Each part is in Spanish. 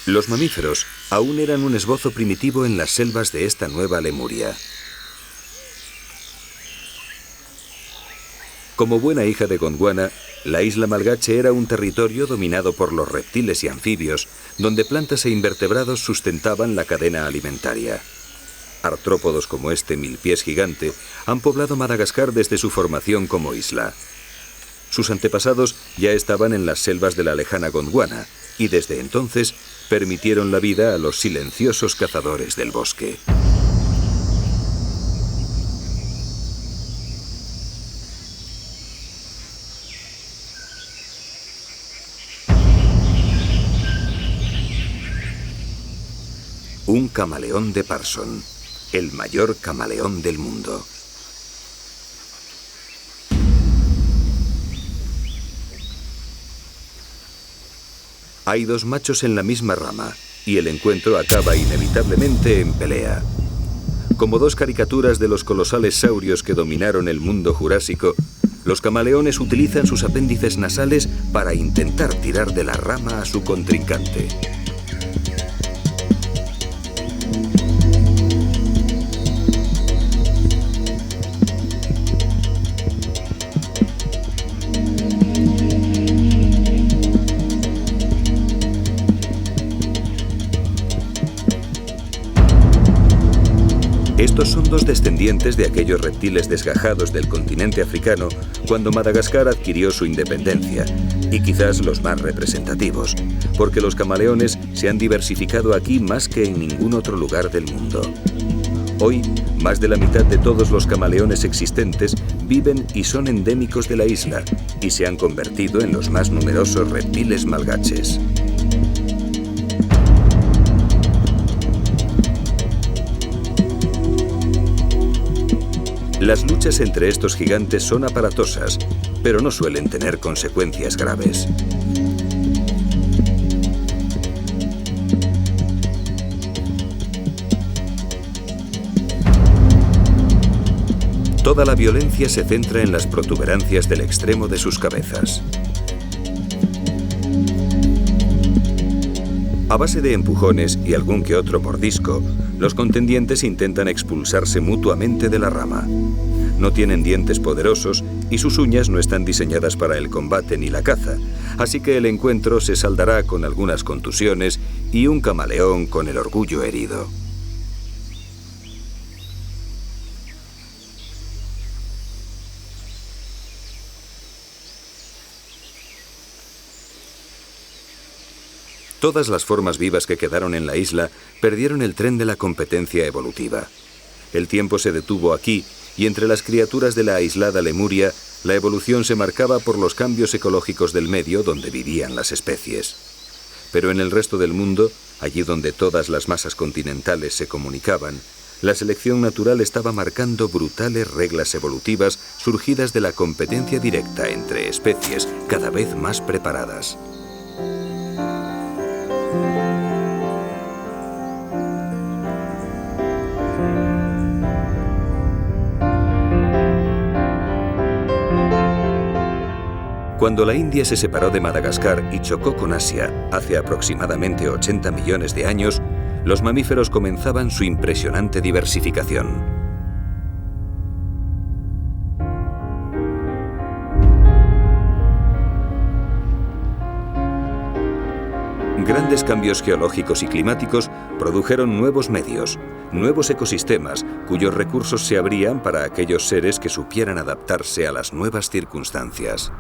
Los mamíferos aún eran un esbozo primitivo en las selvas de esta nueva Lemuria. Como buena hija de Gondwana, la isla Malgache era un territorio dominado por los reptiles y anfibios, donde plantas e invertebrados sustentaban la cadena alimentaria. Artrópodos como este milpiés gigante han poblado Madagascar desde su formación como isla. Sus antepasados ya estaban en las selvas de la lejana Gondwana y desde entonces permitieron la vida a los silenciosos cazadores del bosque. Un camaleón de Parson, el mayor camaleón del mundo. Hay dos machos en la misma rama y el encuentro acaba inevitablemente en pelea. Como dos caricaturas de los colosales saurios que dominaron el mundo jurásico, los camaleones utilizan sus apéndices nasales para intentar tirar de la rama a su contrincante. Estos son dos descendientes de aquellos reptiles desgajados del continente africano cuando Madagascar adquirió su independencia, y quizás los más representativos, porque los camaleones se han diversificado aquí más que en ningún otro lugar del mundo. Hoy, más de la mitad de todos los camaleones existentes viven y son endémicos de la isla, y se han convertido en los más numerosos reptiles malgaches. Las luchas entre estos gigantes son aparatosas, pero no suelen tener consecuencias graves. Toda la violencia se centra en las protuberancias del extremo de sus cabezas. A base de empujones y algún que otro mordisco, los contendientes intentan expulsarse mutuamente de la rama. No tienen dientes poderosos y sus uñas no están diseñadas para el combate ni la caza, así que el encuentro se saldará con algunas contusiones y un camaleón con el orgullo herido. Todas las formas vivas que quedaron en la isla perdieron el tren de la competencia evolutiva. El tiempo se detuvo aquí y entre las criaturas de la aislada Lemuria, la evolución se marcaba por los cambios ecológicos del medio donde vivían las especies. Pero en el resto del mundo, allí donde todas las masas continentales se comunicaban, la selección natural estaba marcando brutales reglas evolutivas surgidas de la competencia directa entre especies cada vez más preparadas. Cuando la India se separó de Madagascar y chocó con Asia hace aproximadamente 80 millones de años, los mamíferos comenzaban su impresionante diversificación. Grandes cambios geológicos y climáticos produjeron nuevos medios, nuevos ecosistemas, cuyos recursos se abrían para aquellos seres que supieran adaptarse a las nuevas circunstancias.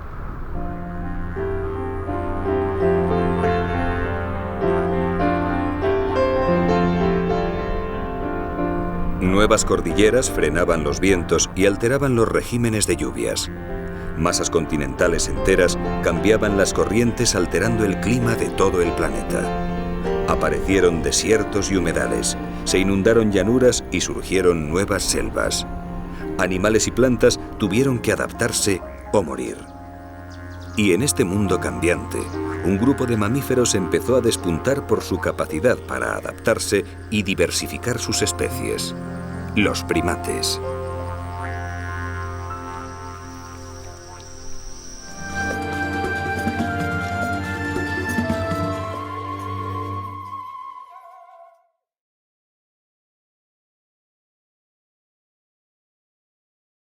Nuevas cordilleras frenaban los vientos y alteraban los regímenes de lluvias. Masas continentales enteras cambiaban las corrientes alterando el clima de todo el planeta. Aparecieron desiertos y humedales, se inundaron llanuras y surgieron nuevas selvas. Animales y plantas tuvieron que adaptarse o morir. Y en este mundo cambiante, un grupo de mamíferos empezó a despuntar por su capacidad para adaptarse y diversificar sus especies: los primates.